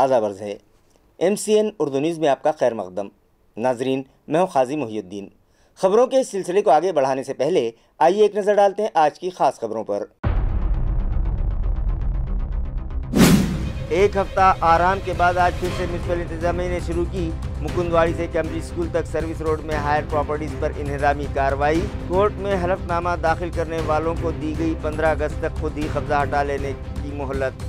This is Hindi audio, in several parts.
आज़ा बर्ज़ है। MCN उर्दू न्यूज़ में आपका खैर मकदम। नाजरीन, मैं हूँ खाजी मुहियुद्दीन। खबरों के इस सिलसिले को आगे बढ़ाने से पहले आइए एक नज़र डालते हैं आज की खास खबरों पर। एक हफ्ता आराम के बाद आज फिर से म्यूनसिपल इंतजामिया ने शुरू की मुकुंदवाड़ी से कैम्ब्रिज स्कूल तक सर्विस रोड में हायर प्रॉपर्टीज पर इन्हदामी कार्रवाई। कोर्ट में हलफनामा दाखिल करने वालों को दी गई 15 अगस्त तक खुद ही कब्जा हटा लेने की मोहलत।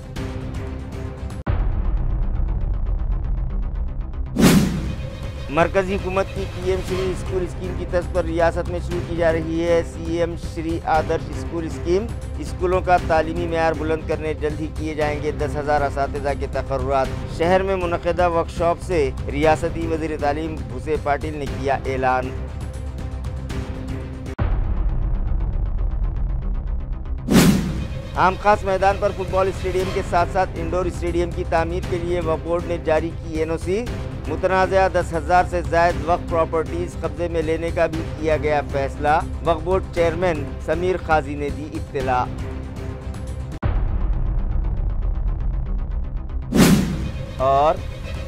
मरकजी हुकूमत की PM श्री स्कूल स्कीम की तर्ज पर रियासत में शुरू की जा रही है CM श्री आदर्श स्कूल स्कीम। स्कूलों का तालीमी मेयार बुलंद करने जल्द ही किए जाएंगे 10,000 असातिज़ा के तकर्रुरात। शहर में मुनक़िदा वर्कशॉप से रियासती वज़ीर तालीम भूसे पाटिल ने किया ऐलान। आम खास मैदान पर फुटबॉल स्टेडियम के साथ साथ इंडोर स्टेडियम की तामीर के लिए वक्फ बोर्ड ने जारी की NOC। मुतनाज़ा 10,000 से ज़ायद वक्फ प्रॉपर्टीज़ कब्जे में लेने का भी किया गया फैसला। वक्फ बोर्ड चेयरमैन समीर खाजी ने दी इत्तला। और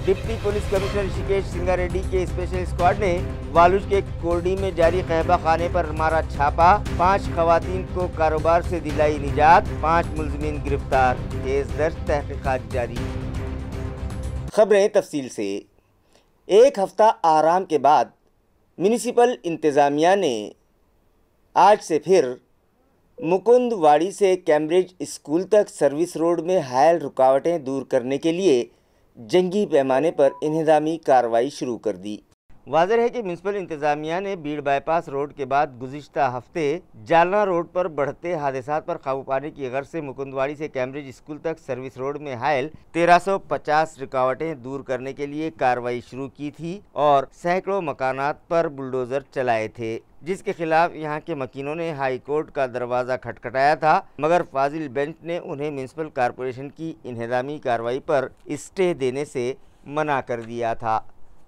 डिप्टी पुलिस कमिश्नर ऋषिकेश सिंगारेड्डी के स्पेशल स्क्वाड ने वालूज के कोर्डी में जारी कहबा खाने पर मारा छापा। 5 खवातीन को कारोबार से दिलाई निजात, 5 मुलजिमीन गिरफ्तार। केस दर्ज, तहकीकात जारी। खबरें तफसील से। एक हफ्ता आराम के बाद म्यूनिसिपल इंतज़ामिया ने आज से फिर मुकुंदवाड़ी से कैम्ब्रिज स्कूल तक सर्विस रोड में हायल रुकावटें दूर करने के लिए जंगी पैमाने पर इन्हदामी कार्रवाई शुरू कर दी। वाज़ेह है कि म्यूनसिपल इंतज़ामिया ने बीड़ बाईपास रोड के बाद गुज़िश्ता हफ्ते जालना रोड पर बढ़ते हादसात पर काबू पाने की गर्ज से मुकुंदवाड़ी से कैम्ब्रिज स्कूल तक सर्विस रोड में हायल 1350 रुकावटें दूर करने के लिए कार्रवाई शुरू की थी और सैकड़ों मकानात पर बुलडोज़र चलाए थे, जिसके खिलाफ यहाँ के मकीनों ने हाई कोर्ट का दरवाज़ा खटखटाया था, मगर फाजिल बेंच ने उन्हें म्यूनसिपल कॉरपोरेशन की इन्हदामी कार्रवाई पर स्टे देने से मना कर दिया था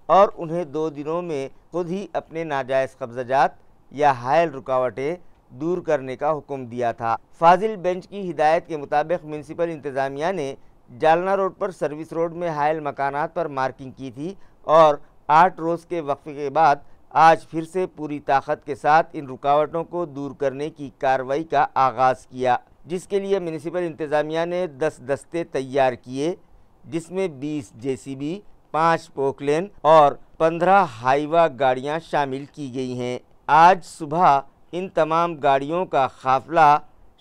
और उन्हें 2 दिनों में खुद ही अपने नाजायज़ कब्ज़ात या हायल रुकावटें दूर करने का हुक्म दिया था। फाजिल बेंच की हिदायत के मुताबिक म्यूनसिपल इंतज़ामिया ने जालना रोड पर सर्विस रोड में हायल मकानात पर मार्किंग की थी और 8 रोज़ के वक्फे के बाद आज फिर से पूरी ताकत के साथ इन रुकावटों को दूर करने की कार्रवाई का आगाज़ किया, जिसके लिए म्यूनसिपल इंतज़ामिया ने 10 दस्ते तैयार किए, जिसमें 20 JCB, 5 पोकलेन और 15 हाईवा गाड़ियां शामिल की गई हैं। आज सुबह इन तमाम गाड़ियों का काफिला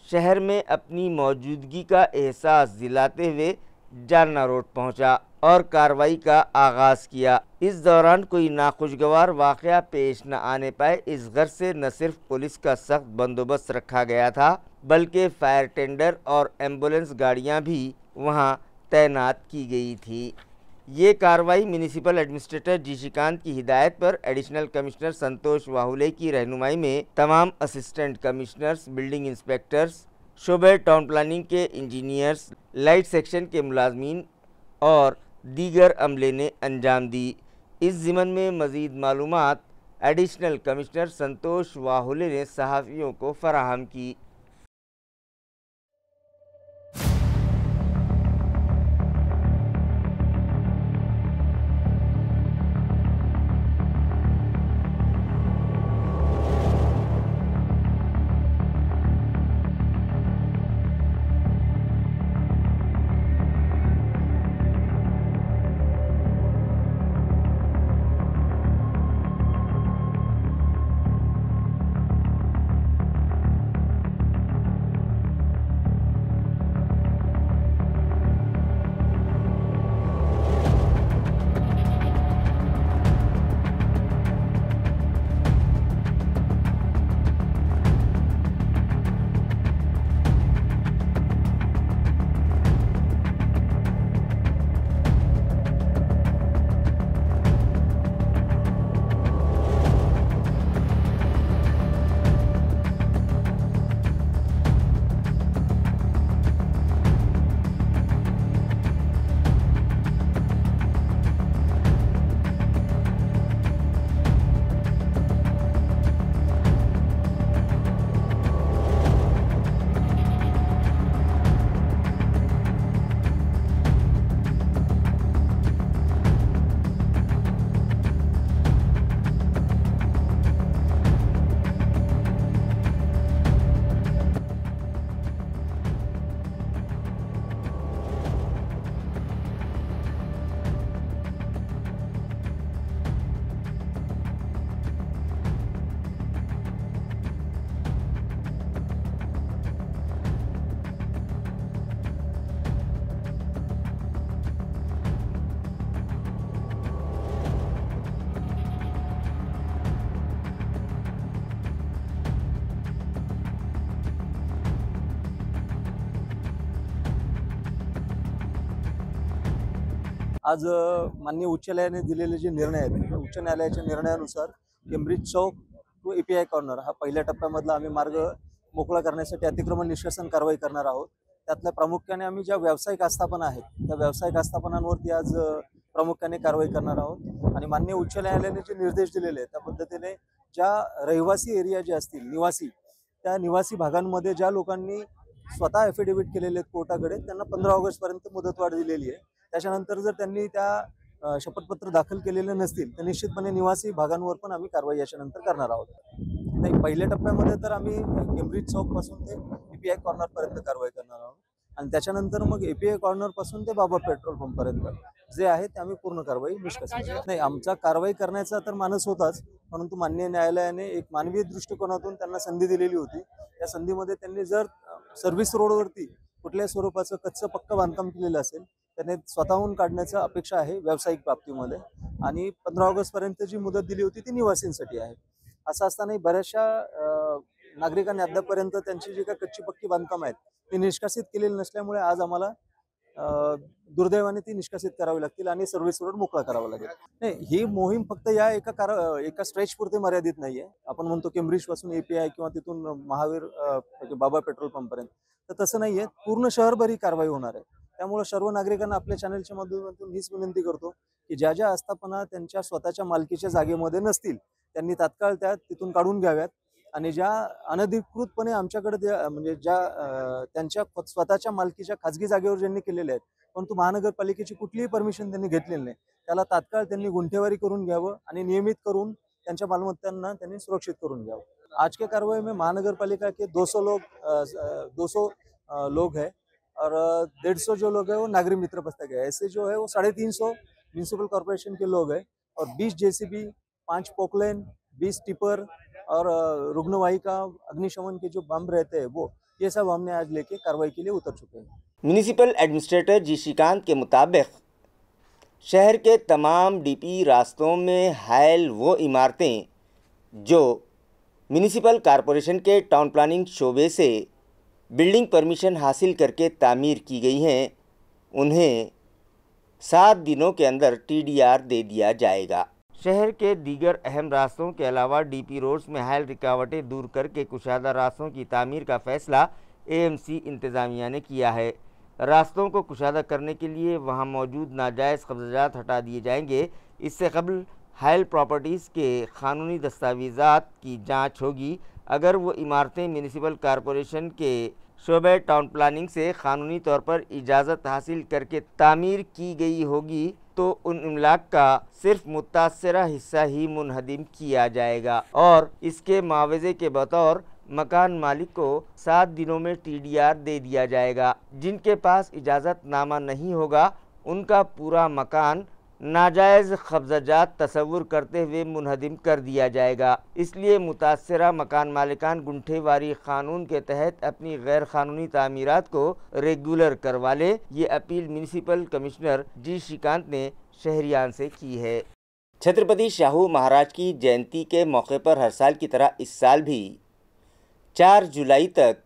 शहर में अपनी मौजूदगी का एहसास दिलाते हुए जालना रोड पहुंचा और कार्रवाई का आगाज़ किया। इस दौरान कोई नाखुशगवार वाक़या पेश न आने पाए, इस गर्ज से न सिर्फ पुलिस का सख्त बंदोबस्त रखा गया था, बल्कि फायर टेंडर और एम्बुलेंस गाड़ियां भी वहां तैनात की गई थी। ये कार्रवाई म्यूनिसिपल एडमिनिस्ट्रेटर जी श्रीकांत की हिदायत पर एडिशनल कमिश्नर संतोष वाहुले की रहनुमाई में तमाम असिस्टेंट कमिश्नर्स, बिल्डिंग इंस्पेक्टर्स, शोबे टाउन प्लानिंग के इंजीनियर्स, लाइट सेक्शन के मुलाजमीन और दीगर अमले ने अंजाम दी। इस ज़िमन में मज़ीद मालूमात एडिशनल कमिश्नर संतोष वाहुले ने सहाफ़ियों को फराहम की। आज माननीय उच्च न्यायालयाने दिलेले जे निर्णय आहेत, उच्च न्यायालयाच्या निर्णयानुसार केम्ब्रिज चौक टू API कॉर्नर हा पहिल्या टप्प्यामधला आम्ही मार्ग मोकळा करण्यासाठी अतिक्रमण निष्कासन कारवाई करणार आहोत. त्यातल्या प्रामुख्याने आम्ही ज्या व्यावसायिक आस्थापना आहेत त्या व्यावसायिक आस्थापनांवरती आज प्रामुख्याने कारवाई करणार आहोत. आणि माननीय उच्च न्यायालयाने जे निर्देश दिलेले आहेत त्या पद्धतीने ज्या रहिवासी एरिया जे असतील, निवासी, त्या निवासी भागांमध्ये ज्या लोकांनी स्वतः ॲफिडेव्हिट केलेले आहेत कोर्टाकडे, त्यांना 15 ऑगस्टपर्यंत मुदतवाढ दिलेली आहे. त्याच्यानंतर जर त्यांनी त्या शपथपत्र दाखल केलेले नसतील तर निश्चितपणे निवासी भागांवर पण आम्ही कारवाई याच्यानंतर करणार आहोत. नाही, पहिल्या टप्प्यामध्ये तर आम्ही केम्ब्रिज चौकपासून ते API कॉर्नरपर्यंत कारवाई करणार आहोत आणि त्याच्यानंतर मग API कॉर्नरपासून ते बाबा पेट्रोल पंपपर्यंत जे आहे ते आम्ही पूर्ण कारवाई निष्कासित. नाही, आमचा कारवाई करण्याचा तर मानस होताच, परंतु माननीय न्यायालयाने एक मानवीय दृष्टिकोनातून त्यांना संधी दिलेली होती. त्या संधीमध्ये त्यांनी जर सर्व्हिस रोडवरती कुठल्याही स्वरूपाचं कच्चं पक्कं बांधकाम केलेलं असेल त्याने स्वतःहून काढण्याची अपेक्षा आहे व्यावसायिक बाबतीमध्ये. आणि 15 ऑगस्टपर्यंत जी मुदत दिली होती ती निवासींसाठी आहे. असं असतानाही बऱ्याचशा नागरिकांनी अद्यापपर्यंत त्यांची जी काही कच्ची पक्की बांधकाम आहेत ती निष्कासित केलेली नसल्यामुळे आज आम्हाला दुर्दैवाने ती निष्कासित करावी लागतील आणि सर्व्हिस रोड मोकळा करावा लागेल. नाही, ही मोहीम फक्त या एका स्ट्रेचपुरती मर्यादित नाही आहे. आपण म्हणतो केम्ब्रिजपासून API किंवा तिथून महावीर बाबा पेट्रोल पंपपर्यंत, तर तसं नाही आहे. पूर्ण शहरभर ही कारवाई होणार आहे. त्यामुळे सर्व नागरिकांना आपल्या चॅनलच्या माध्यमातून हीच विनंती करतो की ज्या ज्या आस्थापना त्यांच्या स्वतःच्या मालकीच्या जागेमध्ये नसतील त्यांनी तात्काळ त्या तिथून काढून घ्याव्यात आणि ज्या अनधिकृतपणे आमच्याकडे म्हणजे ज्या त्यांच्या स्वतःच्या मालकीच्या खाजगी जागेवर ज्यांनी केलेले आहेत परंतु महानगरपालिकेची कुठलीही परमिशन त्यांनी घेतलेली नाही त्याला तात्काळ त्यांनी गुंठेवारी करून घ्यावं आणि नियमित करून त्यांच्या मालमत्तांना त्यांनी सुरक्षित करून घ्यावं. आज के कार्रवाई में महानगरपालिका के 200 लोग हैं और 150 जो लोग हैं वो नागरिक मित्र बस्ता के, ऐसे जो है वो 350 म्यूनिसिपल कॉर्पोरेशन के लोग हैं और 20 JCB, 5 पोकलेन, 20 टिपर और रुग्णवाहिका अग्निशमन के जो बम रहते हैं वो, ये सब हमने आज लेके कार्रवाई के लिए उतर चुके हैं. म्यूनिसिपल एडमिनिस्ट्रेटर जी श्रीकांत के मुताबिक शहर के तमाम DP रास्तों में हायल वो इमारतें जो म्यूनिसिपल कॉरपोरेशन के टाउन प्लानिंग शोबे से बिल्डिंग परमिशन हासिल करके तामीर की गई हैं, उन्हें 7 दिनों के अंदर TDR दे दिया जाएगा. शहर के दीगर अहम रास्तों के अलावा DP रोड्स में हायल रुकावटें दूर करके कुशादा रास्तों की तामीर का फैसला AMC इंतज़ामिया ने किया है. रास्तों को कुशादा करने के लिए वहां मौजूद नाजायज़ कब्ज़ात हटा दिए जाएंगे. इससे कबल हायल प्रॉपर्टीज़ के क़ानूनी दस्तावेज़ात की जांच होगी. अगर वो इमारतें म्यूनिसिपल कॉरपोरेशन के शोबे टाउन प्लानिंग से क़ानूनी तौर पर इजाज़त हासिल करके तामीर की गई होगी तो उन इमलाक का सिर्फ मुतासरा हिस्सा ही मुनहदिम किया जाएगा और इसके मुआवजे के बतौर मकान मालिक को 7 दिनों में TDR दे दिया जाएगा. जिनके पास इजाज़तनामा नहीं होगा उनका पूरा मकान नाजायज़ कब्ज़ात तस्वुर करते हुए मुनहदिम कर दिया जाएगा. इसलिए मुतासरा मकान मालिकान गुंठेवारी क़ानून के तहत अपनी गैर क़ानूनी तामीरात को रेगुलर करवा ले. ये अपील म्यूनिसिपल कमिश्नर जी श्रीकांत ने शहरियान से की है. छत्रपति शाहू महाराज की जयंती के मौके पर हर साल की तरह इस साल भी 4 जुलाई तक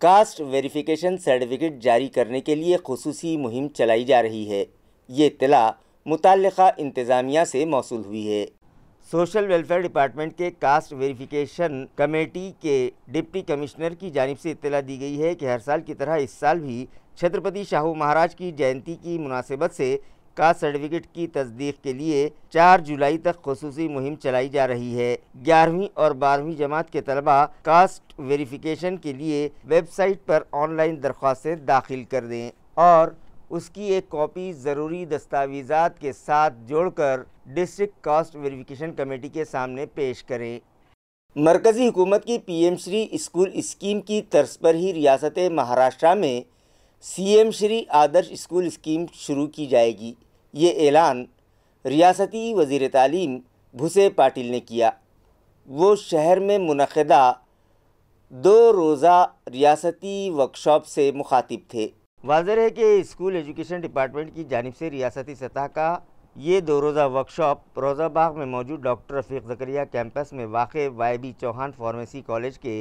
कास्ट वेरिफिकेशन सर्टिफिकेट जारी करने के लिए खुसूसी मुहिम चलाई जा रही है. ये इत्तला मुताल्लिक़ा इंतज़ामिया से मौसूल हुई है. सोशल वेलफेयर डिपार्टमेंट के कास्ट वेरिफिकेशन कमेटी के डिप्टी कमिश्नर की जानिब से इत्तला दी गई है कि हर साल की तरह इस साल भी छत्रपति शाहू महाराज की जयंती की मुनासिबत से कास्ट सर्टिफिकेट की तस्दीक के लिए 4 जुलाई तक खुसूसी मुहिम चलाई जा रही है. 11वीं और 12वीं जमात के तलबा कास्ट वेरिफिकेशन के लिए वेबसाइट पर ऑनलाइन दरख्वास्तें दाखिल कर दें और उसकी एक कॉपी ज़रूरी दस्तावेज़ात के साथ जोड़कर डिस्ट्रिक्ट कास्ट वेरिफिकेशन कमेटी के सामने पेश करें. मरकज़ी हुकूमत की PM श्री स्कूल स्कीम की तर्ज पर ही रियासत महाराष्ट्र में CM श्री आदर्श स्कूल स्कीम शुरू की जाएगी. ये ऐलान रियासती वज़ीर तालीम भूसे पाटिल ने किया. वो शहर में मुनक़दा 2 रोज़ा रियासती वर्कशॉप से मुखातिब थे. वाज़ेह है कि स्कूल एजुकेशन डिपार्टमेंट की जानिब से रियासती सतह का ये 2 रोज़ा वर्कशॉप रोज़ाबाग में मौजूद डॉक्टर रफ़ीक ज़करिया कैंपस में वाक़ YB चौहान फार्मेसी कॉलेज के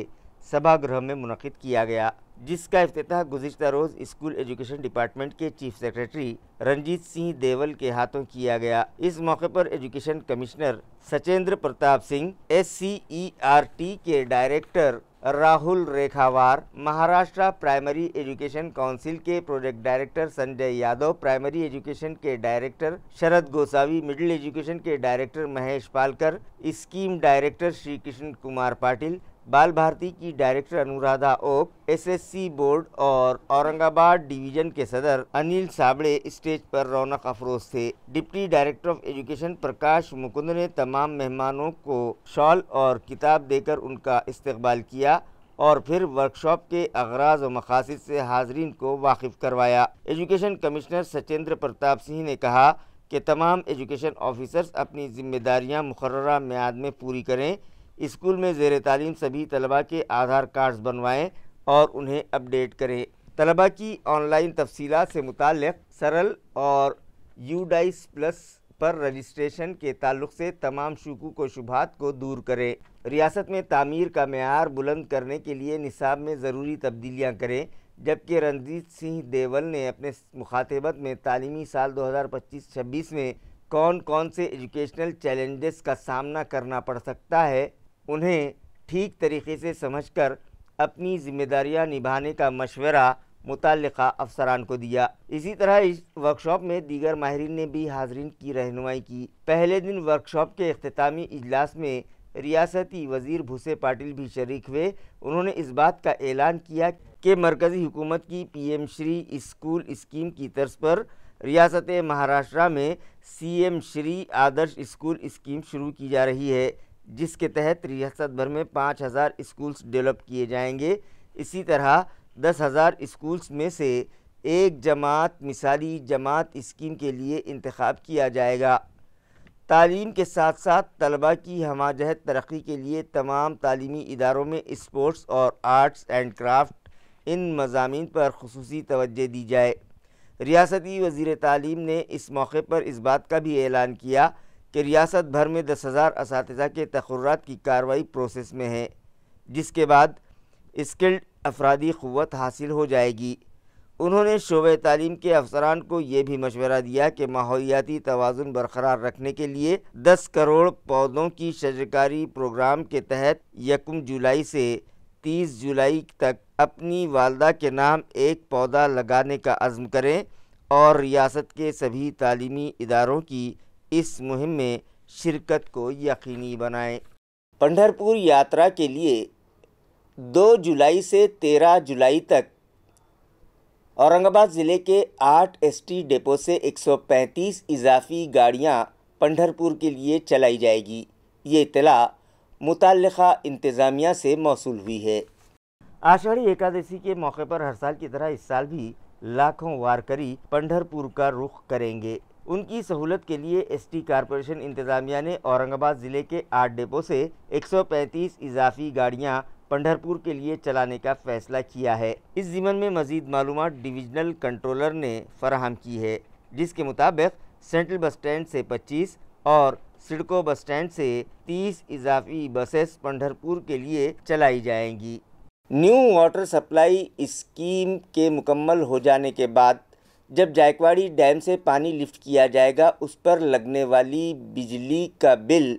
सभागृह में मुनक़िद किया गया. जिसका इफ्तिताह गुज़िश्ता रोज़ स्कूल एजुकेशन डिपार्टमेंट के चीफ सेक्रेटरी रंजीत सिंह देवल के हाथों किया गया। इस मौके पर education commissioner Sachendra Pratap Singh, SCERT के director Rahul Rekhawar, Maharashtra primary education council के project director Sanjay Yadav, primary education के director Sharad Gosavi, middle education के director Mahesh Palkar, scheme director Shri Krishna Kumar Patil, Bal Bharati की director Anuradha Oak, SSC board और औरंगाबाद डिवीजन के सदर अनिल साबड़े स्टेज पर रौनक अफरोज थे। डिप्टी डायरेक्टर ऑफ एजुकेशन प्रकाश मुकुंद ने तमाम मेहमानों को शॉल और किताब देकर उनका इस्तकबाल किया और फिर वर्कशॉप के अगराज व मकासद से हाजरीन को वाकिफ करवाया। एजुकेशन कमिश्नर सचेंद्र प्रताप सिंह ने कहा कि तमाम एजुकेशन ऑफिसर्स अपनी जिम्मेदारियां मुकर्ररा मियाद में पूरी करें। स्कूल में ज़ेर तालीम सभी तलबा के आधार कार्ड्स बनवाएं और उन्हें अपडेट करें। तलबा की ऑनलाइन तफसीलात से मुताल्लिक़ सरल और UDICE प्लस पर रजिस्ट्रेशन के ताल्लुक़ से तमाम शुकूक व शुबहात को दूर करें। रियासत में तामीर का मेयार बुलंद करने के लिए निसाब में ज़रूरी तब्दीलियाँ करें। जबकि रंजीत सिंह देवल ने अपने मुखातिबत में तालीमी साल 2025-26 में कौन कौन से एजुकेशनल चैलेंजेस का सामना करना पड़ सकता है, उन्हें ठीक तरीके से समझकर अपनी जिम्मेदारियां निभाने का मशवरा मुताल्लिका अफसरान को दिया। इसी तरह इस वर्कशॉप में दीगर माहिरीन ने भी हाजरीन की रहनुमाई की। पहले दिन वर्कशॉप के इख्तितामी इजलास में रियासती वज़ीर भूसे पाटिल भी शरीक हुए। उन्होंने इस बात का ऐलान किया कि मरकज़ी हुकूमत की PM श्री स्कूल स्कीम की तर्ज पर रियासत महाराष्ट्र में CM श्री आदर्श स्कूल स्कीम शुरू की जा रही है, जिसके तहत रियासत भर में 5000 स्कूल्स डेवलप किए जाएंगे। इसी तरह 10,000 स्कूल्स में से एक जमात मिसाली जमात स्कीम के लिए इंतखाब किया जाएगा। तालीम के साथ साथ तलबा की हमाजहत तरक्की के लिए तमाम तालीमी इदारों में स्पोर्ट्स और आर्ट्स एंड क्राफ्ट इन मज़ामीन पर खुसूसी तवज्जो दी जाए। रियासती वज़ीर तालीम ने इस मौके पर इस बात का भी ऐलान किया कि रियासत भर में 10,000 असातिज़ा के तक़र्रुरात की कार्रवाई प्रोसेस में है, जिसके बाद स्किल्ड अफरादी क़ुव्वत हासिल हो जाएगी। उन्होंने शोबे तालीम के अफसरान को ये भी मशवरा दिया कि माहौलियाती तवाज़ुन बरकरार रखने के लिए 10 करोड़ पौधों की शजरकारी प्रोग्राम के तहत 1 जुलाई से 30 जुलाई तक अपनी वालदा के नाम एक पौधा लगाने का अज़्म करें और रियासत के सभी तालीमी इदारों की इस मुहिम में शिरकत को यकीनी बनाएं। पंढरपुर यात्रा के लिए 2 जुलाई से 13 जुलाई तक औरंगाबाद ज़िले के 8 ST डिपो से 135 इजाफी गाड़ियां पंढरपुर के लिए चलाई जाएगी। ये इत्तला मुताल्लिका इंतज़ामिया से मौसूल हुई है। आषाढ़ी एकादशी के मौके पर हर साल की तरह इस साल भी लाखों वारकरी पंढरपुर का रुख करेंगे। उनकी सहूलत के लिए ST कॉरपोरेशन इंतज़ामिया ने औरंगाबाद ज़िले के 8 डिपो से 135 इजाफी गाड़ियां पंढरपुर के लिए चलाने का फैसला किया है। इस ज़िमन में मज़ीद मालूमात डिविजनल कंट्रोलर ने फराहम की है, जिसके मुताबिक सेंट्रल बस स्टैंड से 25 और सिडको बस स्टैंड से 30 इजाफी बसेस पंढरपुर के लिए चलाई जाएंगी। न्यू वाटर सप्लाई स्कीम के मुकम्मल हो जाने के बाद जब जायकवाड़ी डैम से पानी लिफ्ट किया जाएगा, उस पर लगने वाली बिजली का बिल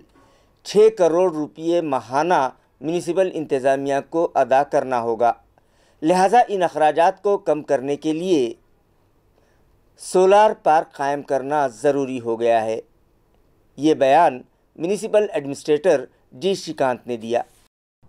6 करोड़ रुपये माहाना म्यूनिसिपल इंतज़ामिया को अदा करना होगा। लिहाजा इन अखराजात को कम करने के लिए सोलार पार्क कायम करना ज़रूरी हो गया है। ये बयान म्यूनिसिपल एडमिनिस्ट्रेटर जी श्रीकांत ने दिया।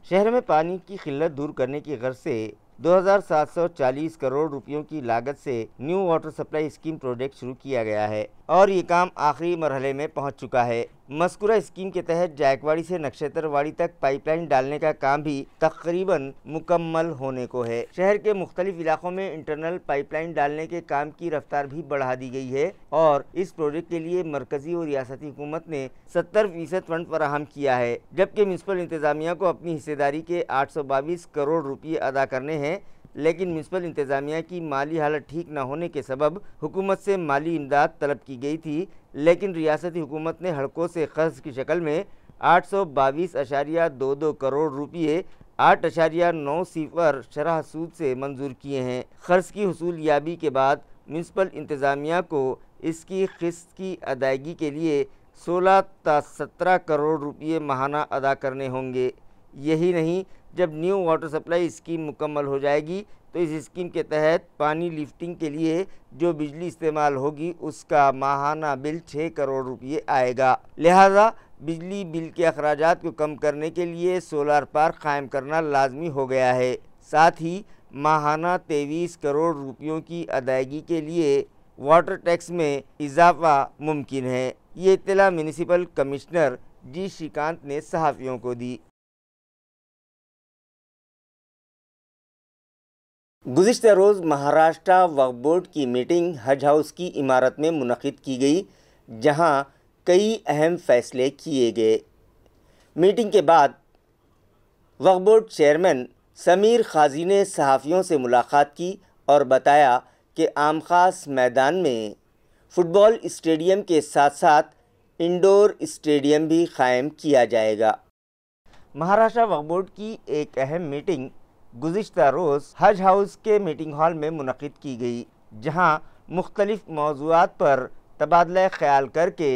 शहर में पानी की किल्लत दूर करने की गर्ज से 2740 करोड़ रुपयों की लागत से new water supply scheme project शुरू किया गया है और ये काम आखिरी मरहले में पहुंच चुका है। मज़कूरा स्कीम के तहत जायकवाड़ी से नक्षत्रवाड़ी तक पाइपलाइन डालने का काम भी तकरीबन मुकम्मल होने को है। शहर के मुख्तलिफ इलाकों में इंटरनल पाइपलाइन डालने के काम की रफ्तार भी बढ़ा दी गई है और इस प्रोजेक्ट के लिए मरकजी और रियासती हुकूमत ने 70% फंड फराहम किया है, जबकि म्यूनिसिपल इंतज़ामिया को अपनी हिस्सेदारी के 822 करोड़ रुपये अदा करने हैं। लेकिन म्यूनिसिपल इंतज़ामिया की माली हालत ठीक न होने के सबब हुकूमत से माली इमदाद तलब की गई थी, लेकिन रियासती हुकूमत ने हड़कों से कर्ज की शक्ल में 822.22 करोड़ रुपये 8.9 शरह सूद से मंजूर किए हैं। खर्च की हुसूलियाबी के बाद म्यूनसिपल इंतज़ामिया को इसकी किस्त की अदायगी के लिए 16 से 17 करोड़ रुपये माहाना अदा करने होंगे। यही नहीं, जब न्यू वाटर सप्लाई स्कीम मुकम्मल हो जाएगी तो इस स्कीम के तहत पानी लिफ्टिंग के लिए जो बिजली इस्तेमाल होगी उसका माहाना बिल 6 करोड़ रुपये आएगा। लिहाजा बिजली बिल के अखराजात को कम करने के लिए सोलर पार्क कायम करना लाजमी हो गया है। साथ ही माहाना 23 करोड़ रुपयों की अदायगी के लिए वाटर टैक्स में इजाफा मुमकिन है। ये इत्तला म्यूनिसिपल कमिश्नर जी श्रीकांत ने सहाफ़ियों को दी। गुज़िश्ता रोज़ महाराष्ट्र वक्फ बोर्ड की मीटिंग हज हाउस की इमारत में मुनक़िद की गई, जहां कई अहम फैसले किए गए। मीटिंग के बाद वक्फ बोर्ड चेयरमैन समीर खाजी ने सहाफ़ियों से मुलाकात की और बताया कि आम खास मैदान में फ़ुटबॉल स्टेडियम के साथ साथ इंडोर स्टेडियम भी कायम किया जाएगा। महाराष्ट्र वक्फ बोर्ड की एक अहम मीटिंग गुज़िश्ता रोज़ हज हाउस के मीटिंग हॉल में मुनक़िद की गई, जहां मुख्तलिफ़ मौज़ूआत पर तबादला ख्याल करके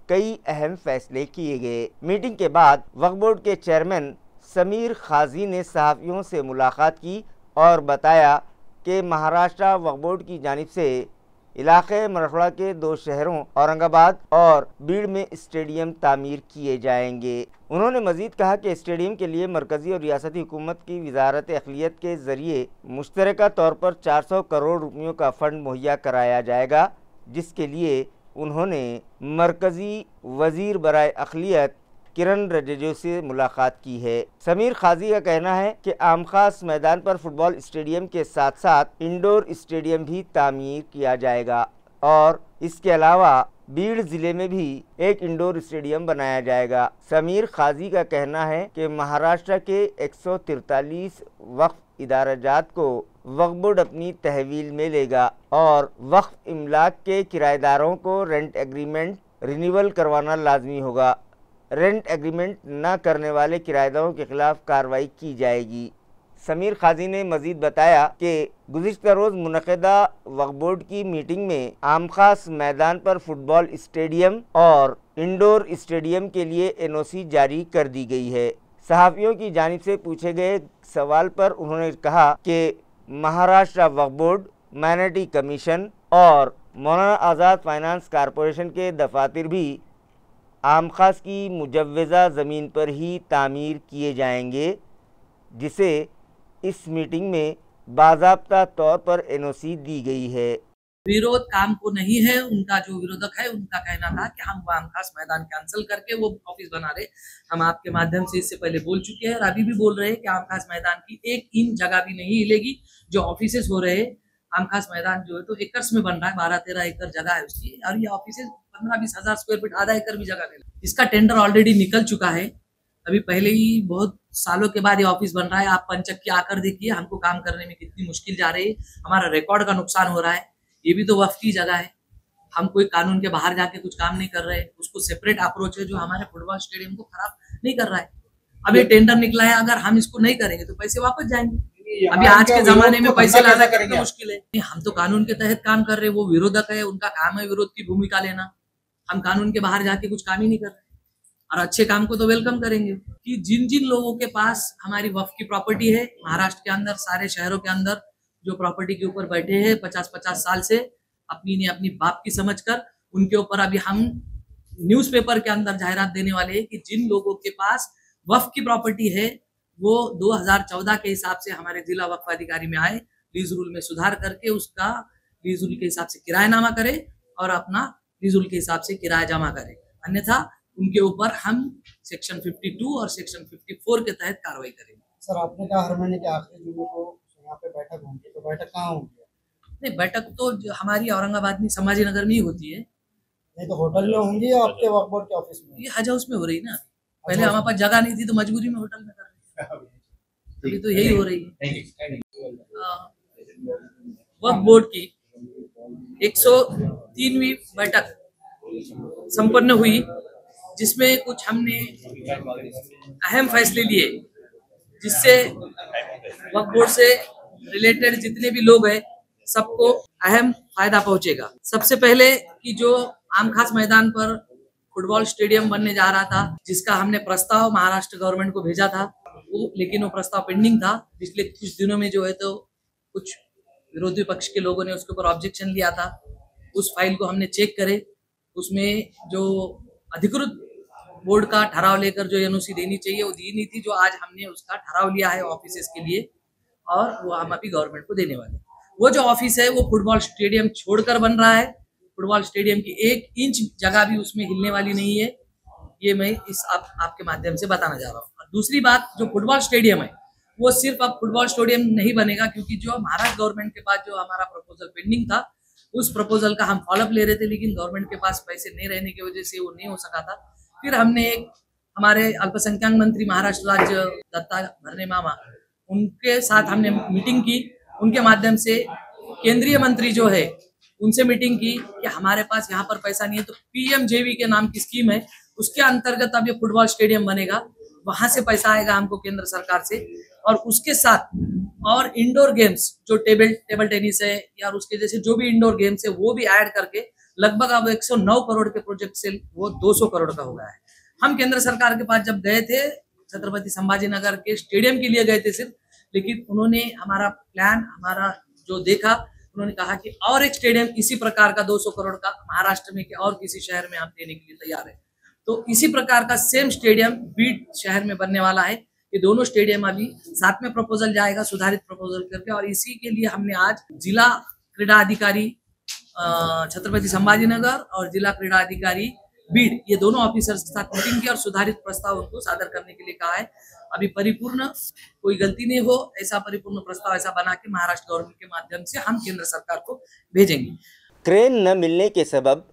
कई अहम फ़ैसले किए गए। मीटिंग के बाद वक्फ बोर्ड के चेयरमैन समीर खाजी ने सहाफ़ियों से मुलाकात की और बताया कि महाराष्ट्र वक्फ बोर्ड की जानिब से इलाक़े मराठवाड़ा के 2 शहरों औरंगाबाद और बीड़ में स्टेडियम तामीर किए जाएंगे। उन्होंने मज़ीद कहा कि स्टेडियम के लिए मरकज़ी और रियासती हुकूमत की वज़ारत अक़लियत के ज़रिए मुश्तरका तौर पर 400 करोड़ रुपयों का फ़ंड मुहैया कराया जाएगा, जिसके लिए उन्होंने मरकज़ी वज़ीर बराए अक़लियत किरण रिजिजू से मुलाकात की है। समीर खाजी का कहना है कि आम खास मैदान पर फुटबॉल स्टेडियम के साथ साथ इंडोर स्टेडियम भी तामीर किया जाएगा और इसके अलावा बीड़ ज़िले में भी एक इंडोर स्टेडियम बनाया जाएगा। समीर खाजी का कहना है कि महाराष्ट्र के 143 वक्फ इदाराजात को वक्फ बोर्ड अपनी तहवील में लेगा और वक्फ इमलाक के किराएदारों को रेंट एग्रीमेंट रिन्यूअल करवाना लाजमी होगा। रेंट एग्रीमेंट न करने वाले किराएदारों के खिलाफ कार्रवाई की जाएगी। समीर खाजी ने मज़ीद बताया कि गुज़िश्ता रोज़ मुनक़िदा वक्फ बोर्ड की मीटिंग में आम खास मैदान पर फुटबॉल स्टेडियम और इंडोर स्टेडियम के लिए NOC जारी कर दी गई है। सहाफ़ियों की जानिब से पूछे गए सवाल पर उन्होंने कहा कि महाराष्ट्र वक्फ बोर्ड, माइनॉरिटी कमीशन और मौलाना आज़ाद फाइनेंस कॉरपोरेशन के दफातर भी आम खास की मुजव्वज़ा ज़मीन पर ही तामीर किए जाएंगे, जिसे इस मीटिंग में बाज़ाब्ता तौर पर NOC दी गई है। विरोध काम को नहीं है, उनका जो विरोधक है उनका कहना था कि हम आम खास मैदान कैंसिल करके वो ऑफिस बना रहे। हम आपके माध्यम से इससे पहले बोल चुके हैं और अभी भी बोल रहे हैं कि आम खास मैदान की 1 इंच जगह भी नहीं हिलेगी। जो ऑफिसेस हो रहे हैं, आम खास मैदान जो है तो एकर्स में बन रहा है, 12-13 एकड़ जगह है उसकी, और ये ऑफिसेस 15-20 हज़ार स्क्वायर फीट, आधा एकड़ भी जगह नहीं। इसका टेंडर ऑलरेडी निकल चुका है। अभी पहले ही बहुत सालों के बाद ये ऑफिस बन रहा है। आप पंचक्की आकर देखिए, हमको काम करने में कितनी मुश्किल जा रही है, हमारा रिकॉर्ड का नुकसान हो रहा है। ये भी तो वक्फ की जगह है, हम कोई कानून के बाहर जाके कुछ काम नहीं कर रहे। उसको सेपरेट अप्रोच है जो हमारे फुटबॉल स्टेडियम को खराब नहीं कर रहा है। अब ये टेंडर निकला है, अगर हम इसको नहीं करेंगे तो पैसे वापस जाएंगे। अभी आज के जमाने में पैसे लाना कितना मुश्किल है। हम तो कानून के तहत काम कर रहे हैं, वो विरोधक है, उनका काम है विरोध की भूमिका लेना। हम कानून के बाहर जाके कुछ काम ही नहीं कर रहे और अच्छे काम को तो वेलकम करेंगे। कि जिन जिन लोगों के पास हमारी वक्फ की प्रॉपर्टी है महाराष्ट्र के अंदर, सारे शहरों के अंदर जो प्रॉपर्टी के ऊपर बैठे हैं 50-50 साल से, अपनी बाप की समझकर, उनके ऊपर अभी हम न्यूज़पेपर के अंदर जाहिरात देने वाले हैं कि जिन लोगों के पास वक्फ की प्रॉपर्टी है वो 2014 के हिसाब से हमारे जिला वक्फ अधिकारी में आए, लीज रूल में सुधार करके उसका लीज रूल के हिसाब से किरायानामा करे और अपना लीज रूल के हिसाब से किराया जमा करे, अन्यथा उनके ऊपर हम सेक्शन 52 और सेक्शन 54 के तहत कार्रवाई करेंगे। सर, आपने कहा हर महीने के आखिरी जुम्मे को यहाँ पे बैठक होगी, तो बैठक कहाँ होगी? नहीं, बैठक तो हमारी औरंगाबाद में संभाजी नगर में ही होती है। नहीं तो होटल में होंगी या आपके वक्फ बोर्ड के ऑफिस में? ये हज हाउस में हो रही ना। पहले हमारे पास जगह नहीं थी तो मजबूरी में होटल में कर रहे हैं, अभी तो यही हो रही है। वक्फ बोर्ड की 103वीं बैठक संपन्न हुई, जिसमें कुछ हमने अहम फैसले लिए। जिससे वक्फ बोर्ड से रिलेटेड जितने भी लोग हैं सबको अहम फायदा पहुंचेगा। सबसे पहले कि जो आम खास मैदान पर फुटबॉल स्टेडियम बनने जा रहा था, जिसका हमने प्रस्ताव महाराष्ट्र गवर्नमेंट को भेजा था, लेकिन वो प्रस्ताव पेंडिंग था। पिछले कुछ दिनों में जो है तो कुछ विरोधी पक्ष के लोगों ने उसके ऊपर ऑब्जेक्शन लिया था। उस फाइल को हमने चेक करे, उसमें जो अधिकृत बोर्ड का ठहराव लेकर जो एनओसी देनी चाहिए वो दी नहीं थी, जो आज हमने उसका ठहराव लिया है ऑफिसेस के लिए, और वो हम अभी गवर्नमेंट को देने वाले। वो जो ऑफिस है वो फुटबॉल स्टेडियम छोड़कर बन रहा है। फुटबॉल स्टेडियम की 1 इंच जगह भी उसमें हिलने वाली नहीं है। ये मैं आपके माध्यम से बताना जा रहा हूँ। दूसरी बात, जो फुटबॉल स्टेडियम है वो सिर्फ अब फुटबॉल स्टेडियम नहीं बनेगा, क्योंकि जो महाराष्ट्र गवर्नमेंट के पास जो हमारा प्रपोजल पेंडिंग था, उस प्रपोजल का हम फॉलोअप ले रहे थे, लेकिन गवर्नमेंट के पास पैसे नहीं रहने की वजह से वो नहीं हो सका था। फिर हमने एक हमारे अल्पसंख्यक मंत्री महाराष्ट्र राज्य दत्ता भरणे मामा, उनके साथ हमने मीटिंग की। उनके माध्यम से केंद्रीय मंत्री जो है उनसे मीटिंग की कि हमारे पास यहाँ पर पैसा नहीं है, तो PMJV के नाम की स्कीम है, उसके अंतर्गत अब ये फुटबॉल स्टेडियम बनेगा। वहां से पैसा आएगा हमको केंद्र सरकार से, और उसके साथ और इंडोर गेम्स जो टेबल टेनिस है या उसके जैसे जो भी इंडोर गेम्स है वो भी ऐड करके लगभग अब 109 करोड़ के प्रोजेक्ट से वो 200 करोड़ का हो गया है। हम केंद्र सरकार के पास जब गए थे, छत्रपति संभाजीनगर के स्टेडियम के लिए गए थे सिर्फ, लेकिन उन्होंने हमारा प्लान हमारा जो देखा, उन्होंने कहा कि और एक स्टेडियम इसी प्रकार का 200 करोड़ का महाराष्ट्र में और किसी शहर में हम देने के लिए तैयार है। तो इसी प्रकार का सेम स्टेडियम बीड शहर में बनने वाला है। ये दोनों स्टेडियम अभी साथ में प्रपोजल जाएगा, सुधारित प्रपोजल करके, और इसी के लिए हमने आज जिला क्रीड़ा अधिकारी छत्रपति संभाजीनगर और जिला क्रीड़ा अधिकारी बीड, ये दोनों ऑफिसर्स के साथ मीटिंग की और सुधारित प्रस्ताव उनको सादर करने के लिए कहा है। अभी परिपूर्ण कोई गलती नहीं हो, ऐसा परिपूर्ण प्रस्ताव ऐसा बना के महाराष्ट्र गवर्नमेंट के माध्यम से हम केंद्र सरकार को भेजेंगे। क्रेन न मिलने के सबब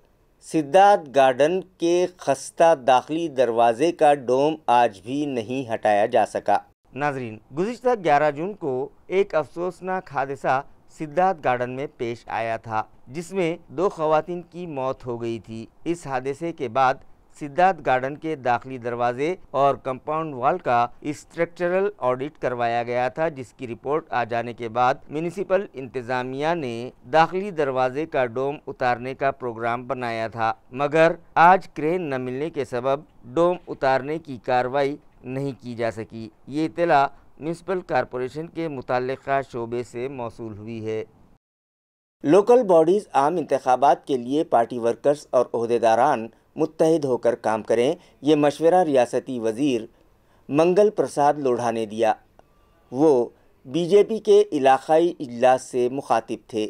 सिद्धार्थ गार्डन के खस्ता दाखिली दरवाजे का डोम आज भी नहीं हटाया जा सका। नाजरीन, गुज़िश्ता 11 जून को एक अफसोसनाक हादसा सिद्धार्थ गार्डन में पेश आया था, जिसमें 2 खवातीन की मौत हो गई थी। इस हादसे के बाद सिद्धार्थ गार्डन के दाखिली दरवाजे और कंपाउंड वॉल का स्ट्रक्चरल ऑडिट करवाया गया था, जिसकी रिपोर्ट आ जाने के बाद म्युनिसिपल इंतजामिया ने दाखिली दरवाजे का डोम उतारने का प्रोग्राम बनाया था, मगर आज क्रेन न मिलने के सबब डोम उतारने की कार्रवाई नहीं की जा सकी। ये इत्तला म्युनिसिपल कॉरपोरेशन के मुतल्लिका शोबे से मौसूल हुई है। लोकल बॉडीज़ आम इंतखाबात के लिए पार्टी वर्कर्स और ओहदेदारान मुत्तहिद होकर काम करें, ये मशवरा रियासती वज़ीर मंगल प्रसाद लोढ़ा ने दिया। वो बीजेपी के इलाकाई इजलास से मुखातिब थे।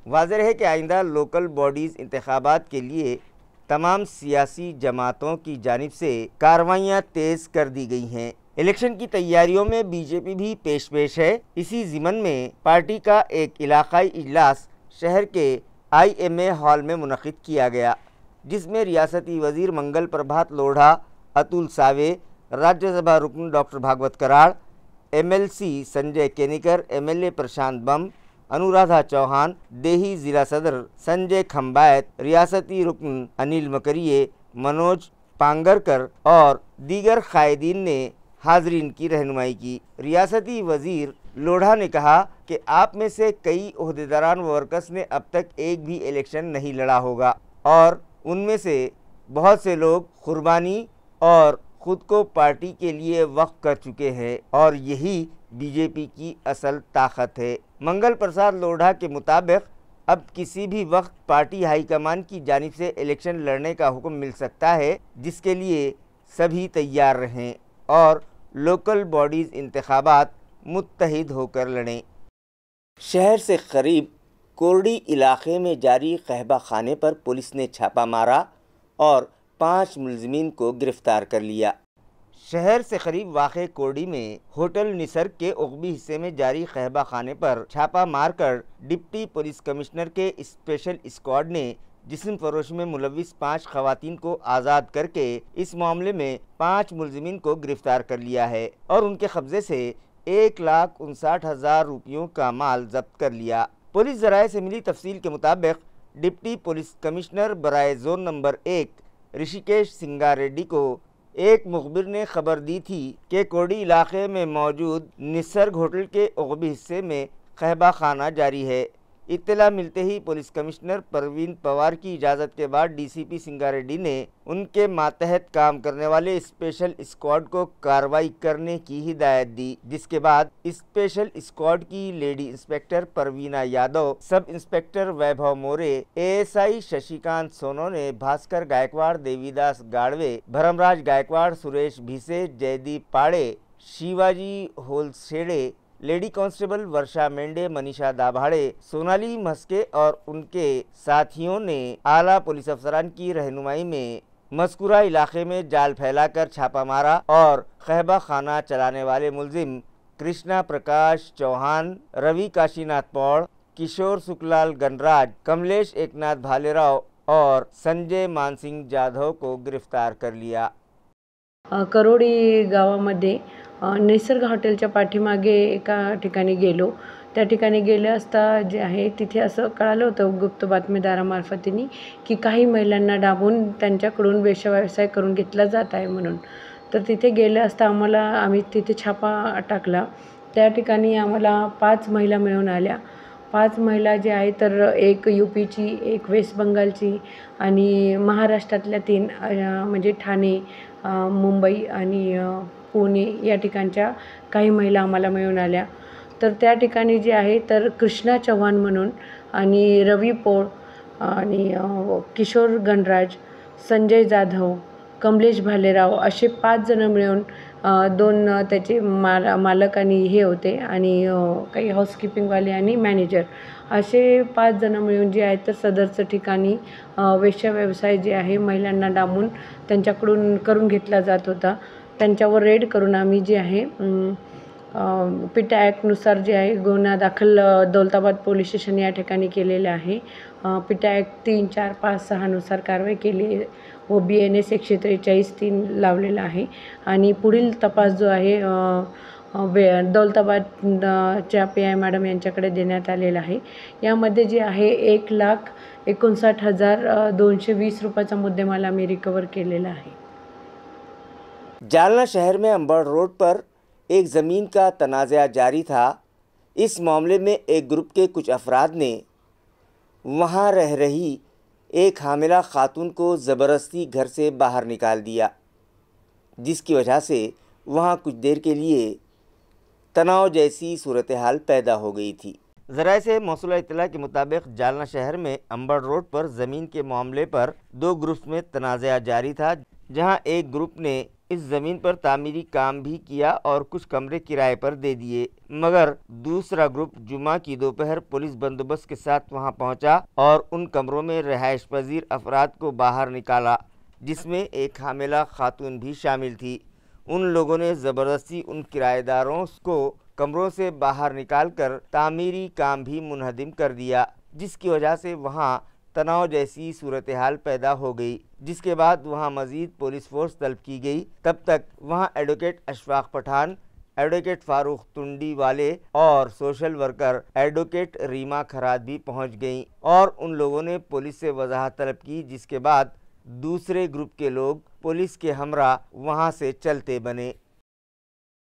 वाज़ेह है कि आइंदा लोकल बॉडीज़ इंतखाबात के लिए तमाम सियासी जमातों की जानिब से कार्रवाइयाँ तेज़ कर दी गई हैं। इलेक्शन की तैयारियों में बीजेपी भी पेश है। इसी ज़िमन में पार्टी का एक इलाकाई इजलास शहर के IMA हॉल में मुनक़िद किया गया, जिसमें रियासती वज़ीर मंगल प्रभात लोढ़ा, अतुल सावे, राज्यसभा रुकन doctor Bhagwat Karad, MLC Sanjay Kenekar, MLA Prashant Bamb, Anuradha Chauhan, देही ज़िला सदर संजय खम्बायत, रियासती रुकन अनिल मकरिये, मनोज पांगरकर और दीगर कायदीन ने हाजरीन की रहनुमाई की। रियासती वज़ीर लोढ़ा ने कहा कि आप में से कई ओहदेदारान व वर्कर्स ने अब तक एक भी इलेक्शन नहीं लड़ा होगा, और उनमें से बहुत से लोग कुर्बानी और ख़ुद को पार्टी के लिए वक्फ कर चुके हैं, और यही बीजेपी की असल ताकत है। मंगल प्रसाद लोढ़ा के मुताबिक अब किसी भी वक्त पार्टी हाईकमान की जानिब से इलेक्शन लड़ने का हुक्म मिल सकता है, जिसके लिए सभी तैयार रहें और लोकल बॉडीज़ इंतखाबात मुत्तहिद होकर लड़ें। शहर से करीब कोरडी इलाके में जारी कहबा खाने पर पुलिस ने छापा मारा और 5 मुलज़िमीन को गिरफ़्तार कर लिया। शहर से करीब वाक़े कोरडी में होटल निसर्ग के उक़बी हिस्से में जारी कहबा खाने पर छापा मारकर डिप्टी पुलिस कमिश्नर के स्पेशल स्क्वाड ने जिस्म फरोश में मुलविस 5 खवातीन को आज़ाद करके इस मामले में 5 मुलज़िमीन को गिरफ़्तार कर लिया है और उनके कब्ज़े से 1,59,000 रुपयों का माल जब्त कर लिया। पुलिस ज़राए से मिली तफसील के मुताबिक डिप्टी पुलिस कमिश्नर बराए जोन नंबर 1 ऋषिकेश सिंगारेड्डी को एक मुखबिर ने खबर दी थी कि कोडी इलाके में मौजूद निसर्ग होटल के उगबी हिस्से में कहबा खाना जारी है। इत्तला मिलते ही पुलिस कमिश्नर परवीन पवार की इजाज़त के बाद डीसीपी सिंगारेड्डी ने उनके मातहत काम करने वाले स्पेशल स्क्वाड को कार्रवाई करने की हिदायत दी, जिसके बाद स्पेशल स्क्वाड की lady inspector Parveena Yadav, sub inspector Vaibhav More, ASI Shashikant सोनो ने भास्कर गायकवाड़, देवीदास गाड़वे, भरमराज गायकवाड़, सुरेश भिसे, जयदीप पाड़े, शिवाजी होलसेड़े, लेडी कांस्टेबल वर्षा मेंढे, मनीषा दाभाड़े, सोनाली मस्के और उनके साथियों ने आला पुलिस अफसरान की रहनुमाई में मज़कूरा इलाके में जाल फैलाकर छापा मारा और कहबा खाना चलाने वाले मुलजिम कृष्णा प्रकाश चौहान, रवि काशीनाथ पौड़, किशोर सुखलाल गणराज, कमलेश एकनाथ भालेराव और संजय मानसिंह जाधव को गिरफ्तार कर लिया। करोडी गावामध्ये निसर्ग हॉटेलच्या पाठीमागे एका ठिकाणी गेलो। त्या ठिकाणी गेले असता जे आहे तिथे असं कळालं होतं गुप्त बातमीदारामार्फतीने की काही महिलांना डांबून त्यांच्याकडून वेश्याव्यवसाय करून घेतला जात आहे म्हणून। तर तिथे गेले असता आम्ही तिथे छापा टाकला। त्या ठिकाणी आम्हाला 5 महिला मिळून आल्या। 5 महिला जे आहे तर एक यूपीची, एक वेस्ट बंगालची आणि महाराष्ट्रातल्या 3 म्हणजे ठाणे, मुंबई आणि पुणे या ठिकाणच्या काही महिला आम्हाला मिळून आल्या। तर त्या ठिकाणी जे आहे तर कृष्णा चव्हाण म्हणून आणि रवी पोळ आणि किशोर गणराज, संजय जाधव, कमलेश भालेराव असे 5 जण मिळून 2 त्याचे मालक आणि हे होते आणि काही हाऊसकीपिंगवाले आणि मॅनेजर असे 5 जण मिळून जे आहे तर सदरचं ठिकाणी वेश्या व्यवसाय जे आहे महिलांना डांबून त्यांच्याकडून करून घेतला जात होता। त्यांच्यावर रेड करून आम्ही जे आहे पिटा ॲक्टनुसार जे आहे गुन्हा दाखल दौलताबाद पोलीस स्टेशन या ठिकाणी केलेले आहे। पिटा ॲक्ट 3, 4, 5, 6 नुसार कारवाई केली व BNS 143(3) लावलेला आहे आणि पुढील तपास जो आहे दौलताबादच्या PI मॅडम यांच्याकडे देण्यात आलेला आहे। यामध्ये जे आहे 1,59,220 रुपयाचा मुद्देमाल आम्ही रिकवर केलेला है। जालना शहर में अंबड़ रोड पर एक ज़मीन का तनाज़ा जारी था। इस मामले में एक ग्रुप के कुछ अफराद ने वहां रह रही एक हामिला खातून को ज़बरदस्ती घर से बाहर निकाल दिया, जिसकी वजह से वहां कुछ देर के लिए तनाव जैसी सूरत हाल पैदा हो गई थी। ज़राए से मौसूला इत्तला के मुताबिक जालना शहर में अंबड़ रोड पर ज़मीन के मामले पर 2 ग्रुप्स में तनाज़ा जारी था, जहां एक ग्रुप ने इस ज़मीन पर तामीरी काम भी किया और कुछ कमरे किराए पर दे दिए, मगर दूसरा ग्रुप जुमा की दोपहर पुलिस बंदोबस्त के साथ वहां पहुंचा और उन कमरों में रिहाइश पजीर अफराद को बाहर निकाला, जिसमें एक हामिला खातून भी शामिल थी। उन लोगों ने ज़बरदस्ती उन किराएदारों को कमरों से बाहर निकालकर तामीरी काम भी मुनहदिम कर दिया, जिसकी वजह से वहां तनाव जैसी सूरत हाल पैदा हो गई, जिसके बाद वहां मज़ीद पुलिस फोर्स तलब की गई। तब तक वहां एडवोकेट अशफाक पठान, एडवोकेट फारूक तुंडी वाले और सोशल वर्कर एडवोकेट रीमा खराद भी पहुंच गईं और उन लोगों ने पुलिस से वजाहत तलब की, जिसके बाद दूसरे ग्रुप के लोग पुलिस के हमरा वहां से चलते बने।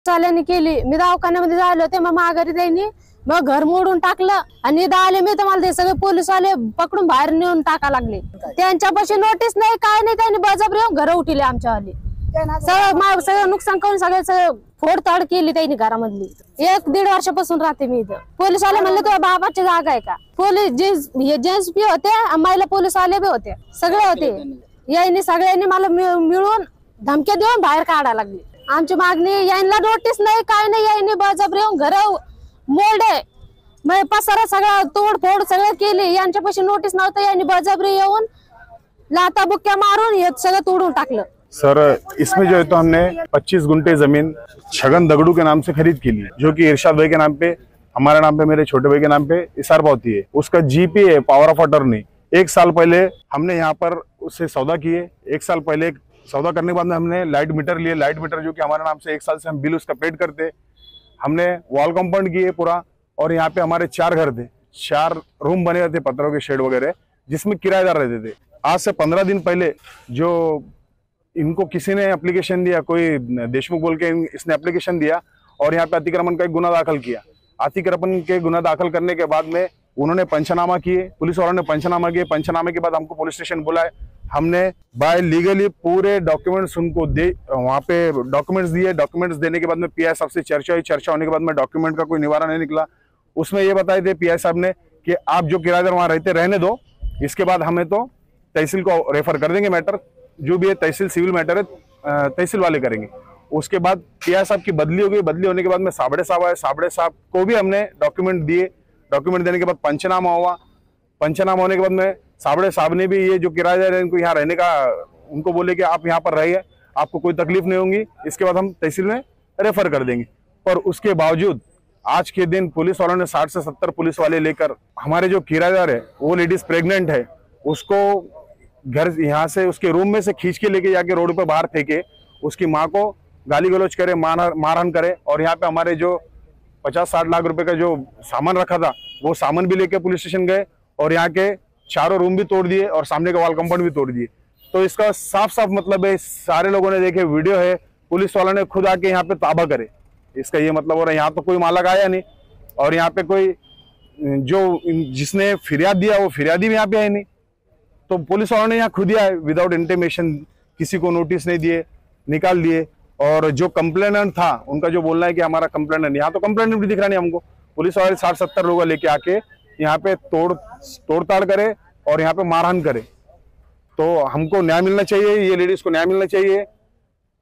चाल्याने केली। मी दवाखान्यामध्ये झाले होते, मग माघारी त्यांनी मग घर मोडून टाकलं आणि आले मी तर मला ते सगळे पोलीसवाले पकडून बाहेर नेऊन टाका लागले। त्यांच्यापाशी नोटीस नाही काय नाही, त्यांनी बळजबरी घर उठले आमच्यावाले, सगळं नुकसान करून सगळं फोडताड केली त्यांनी घरामधली। 1-1.5 वर्षापासून राहते मी इथं। पोलीसवाले म्हणले तुझ्या बाबाची जागा आहे का? पोलीस जेंट्स बी होते, महिला पोलीसवाले बी होते, सगळे होते। यांनी सगळ्यांनी मला मिळून धमक्या देऊन बाहेर काढायला लागली। आमची मागणी यांना नोटीस नाही काय नाही, यांनी बळजबरी घर मोडे मग पसारा सगळा तोडफोड सगळं केली। यांच्यापाशी नोटीस नव्हतं, यांनी बळजबरी येऊन लाता बुक्क्या मारून हे सगळं तोडून टाकलं। सर, इसमें जो है तो हमने 25 गुंठे जमीन छगन दगड़ू के नाम से खरीद की ली, जो कि इरशाद भाई के नाम पे, हमारे नाम पे, मेरे छोटे भाई के नाम पे इसार पावती है। उसका GP है, पावर ऑफ अटर्नी। 1 साल पहले हमने यहाँ पर उससे सौदा किए। 1 साल पहले सौदा करने के बाद में हमने लाइट मीटर लिए। लाइट मीटर जो कि हमारे नाम से 1 साल से हम बिल उसका पेड करते। हमने वॉल कंपाउंड किए पूरा, और यहाँ पे हमारे 4 घर थे, 4 रूम बने हुए थे, पत्थरों के शेड वगैरह, जिसमें किराएदार रहते थे। आज से 15 दिन पहले जो इनको किसी ने एप्लीकेशन दिया, कोई देशमुख बोल के इसने एप्लीकेशन दिया और यहाँ पे अतिक्रमण का एक गुना दाखिल किया। अतिक्रमण के गुना दाखिल करने के बाद में उन्होंने पंचनामा किए, पुलिस वालों ने पंचनामा किए। पंचनामे के बाद हमको पुलिस स्टेशन बुलाए, हमने बाय लीगली पूरे डॉक्यूमेंट्स उनको दे, वहाँ पे डॉक्यूमेंट्स दिए। डॉक्यूमेंट्स देने के बाद में पीआई साहब से चर्चा हुई। चर्चा होने के बाद में डॉक्यूमेंट का कोई निवारण नहीं निकला। उसमें ये बताए थे पीआई साहब ने कि आप जो किराएदार वहाँ रहते रहने दो, इसके बाद हमें तो तहसील को रेफर कर देंगे, मैटर जो भी है तहसील सिविल मैटर है तहसील वाले करेंगे। उसके बाद पीआई साहब की बदली हो गई। बदली होने के बाद में साबड़े साहब आए, साबड़े साहब को भी हमने डॉक्यूमेंट दिए। डॉक्यूमेंट देने के बाद पंचनामा हुआ। पंचनामा होने के बाद में साबड़े साहब ने भी ये जो किराएदार है इनको यहाँ रहने का, उनको बोले कि आप यहाँ पर रहिए, आपको कोई तकलीफ नहीं होगी, इसके बाद हम तहसील में रेफर कर देंगे। पर उसके बावजूद आज के दिन पुलिस वालों ने 60 से 70 पुलिस वाले लेकर, हमारे जो किराएदार है वो लेडीज प्रेग्नेंट है, उसको घर यहाँ से उसके रूम में से खींच के लेके जाके रोड पर बाहर फेंके, उसकी माँ को गाली गलौज करे, मारहान करे। और यहाँ पे हमारे जो 50-60 लाख रुपए का जो सामान रखा था वो सामान भी लेके पुलिस स्टेशन गए और यहाँ के चारों रूम भी तोड़ दिए और सामने का वाल कंपाउंड भी तोड़ दिए। तो इसका साफ साफ मतलब है, सारे लोगों ने देखे, वीडियो है, पुलिस वालों ने खुद आके यहाँ पे ताबा करे, इसका ये मतलब हो रहा है। यहाँ तो कोई मालक आया नहीं और यहाँ पे कोई जो जिसने फिरियाद दिया वो फिरियादी भी यहाँ पे आए नहीं। तो पुलिस वालों ने यहाँ खुद ही आए, विदाउट इंटीमेशन, किसी को नोटिस नहीं दिए, निकाल दिए। और जो कंप्लेनेंट था उनका जो बोलना है कि हमारा कंप्लेनेंट, यहाँ तो कंप्लेनेंट भी दिख रहा नहीं हमको। पुलिस वाले 60-70 लोग लेके आके यहाँ पे तोड़ ताड़ करे और यहाँ पे मारहान करे। तो हमको न्याय मिलना चाहिए, ये लेडीज को न्याय मिलना चाहिए।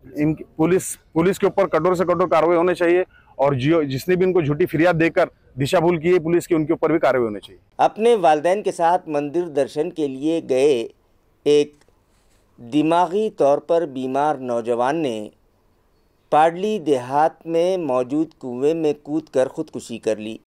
इनकी पुलिस के ऊपर कठोर से कठोर कार्रवाई होनी चाहिए और जिसने भी इनको झूठी फिरियाद देकर दिशा भूल की है पुलिस की, उनके ऊपर भी कार्रवाई होनी चाहिए। अपने वालिदैन के साथ मंदिर दर्शन के लिए गए एक दिमागी तौर पर बीमार नौजवान ने पाडली देहात में मौजूद कुएं में कूदकर खुदकुशी कर ली।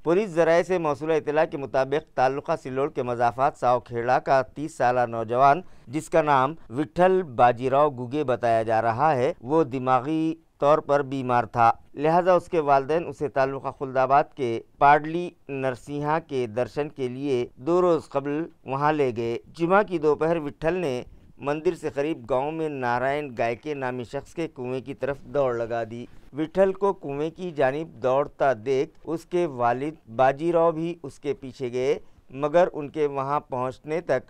पुलिस ज़राए से मौसूल इत्तला के मुताबिक ताल्लुका सिल्लोड के मज़ाफ़ात सावखेड़ा का 30 साला नौजवान, जिसका नाम विट्ठल बाजीराव गुगे बताया जा रहा है, वो दिमागी तौर पर बीमार था। लिहाजा उसके वालिदैन उसे ताल्लुका खुल्दाबाद के पाडली नरसिंहा के दर्शन के लिए 2 रोज़ कबल वहाँ ले गए। जुमा की दोपहर विट्ठल ने मंदिर से करीब गांव में नारायण गायके नामी शख्स के कुएं की तरफ दौड़ लगा दी। विट्ठल को कुएं की जानिब दौड़ता देख उसके वालिद बाजीराव भी उसके पीछे गए, मगर उनके वहां पहुंचने तक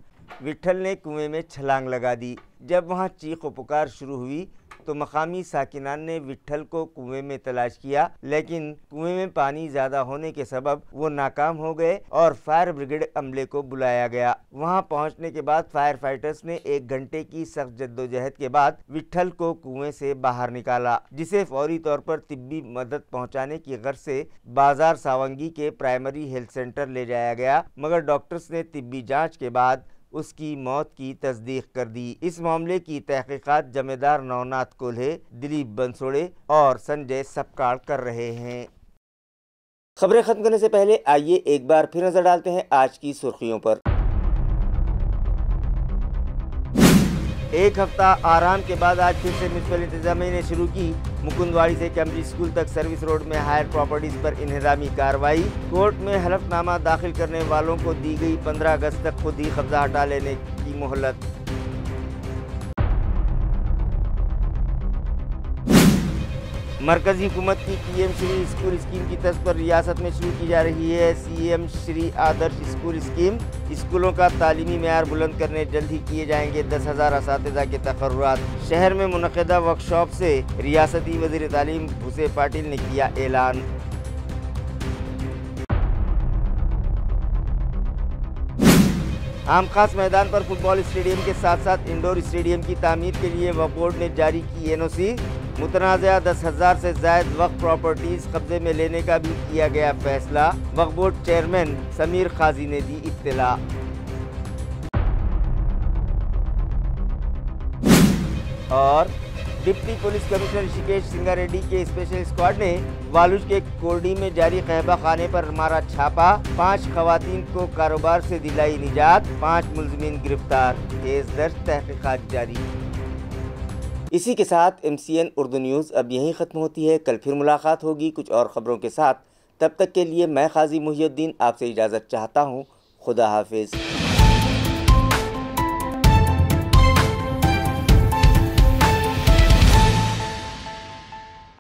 विट्ठल ने कुएं में छलांग लगा दी। जब वहां चीख व पुकार शुरू हुई तो मकामी साकिनान ने विट्ठल को कुएं में तलाश किया, लेकिन कुएं में पानी ज़्यादा होने के सबब वो नाकाम हो गए और फायर ब्रिगेड अमले को बुलाया गया। वहां पहुंचने के बाद फायर फाइटर्स ने 1 घंटे की सख्त जद्दोजहद के बाद विट्ठल को कुएं से बाहर निकाला, जिसे फौरी तौर पर तिब्बी मदद पहुंचाने की गर्ज से बाजार सावंगी के प्राइमरी हेल्थ सेंटर ले जाया गया, मगर डॉक्टर्स ने तिब्बी जाँच के बाद उसकी मौत की तस्दीक कर दी। इस मामले की तहकीकात जमेदार नवनाथ कोल्हे, दिलीप बंसोड़े और संजय सपकाड़ कर रहे हैं। खबरें खत्म करने से पहले आइए एक बार फिर नजर डालते हैं आज की सुर्खियों पर। एक हफ्ता आराम के बाद आज फिर से म्युनिसिपल इंतजामिया ने शुरू की मुकुंदवाड़ी से कैम्ब्रिज स्कूल तक सर्विस रोड में हायर प्रॉपर्टीज पर इन्हिरामी कार्रवाई। कोर्ट में हलफनामा दाखिल करने वालों को दी गई 15 अगस्त तक खुद ही कब्जा हटा लेने की मोहलत। मरकजी हुकूमत की पीएम श्री स्कूल स्कीम की तर्ज पर रियासत में शुरू की जा रही है सीएम श्री आदर्श स्कूल स्कीम। स्कूलों का तालीमी मेयार बुलंद करने जल्द ही किए जाएंगे 10,000 असातिज़ा के तकर्रुरात। शहर में मुनक़िदा वर्कशॉप से रियासती वज़ीर तालीम भूसे पाटिल ने किया ऐलान। आम खास मैदान पर फुटबॉल स्टेडियम के साथ साथ इंडोर स्टेडियम की तामीर के लिए वक्फ बोर्ड ने जारी की एनओसी। मुतनाज़ा 10,000 से ज़ायद वक्फ प्रॉपर्टीज कब्जे में लेने का भी किया गया फैसला। वक्फ बोर्ड चेयरमैन समीर खाजी ने दी इत्तला। और डिप्टी पुलिस कमिश्नर ऋषिकेश सिंगारेड्डी के स्पेशल स्क्वाड ने वालूज के कोर्डी में जारी कहबा खाने पर मारा छापा। 5 खवातीन को कारोबार से दिलाई निजात, 5 मुलजिमीन गिरफ्तार। केस दर्ज, तहकीकात जारी। इसी के साथ MCN उर्दू न्यूज़ अब यहीं ख़त्म होती है। कल फिर मुलाकात होगी कुछ और ख़बरों के साथ। तब तक के लिए मैं काजी मुहियुद्दीन आपसे इजाज़त चाहता हूँ। खुदा हाफिज़।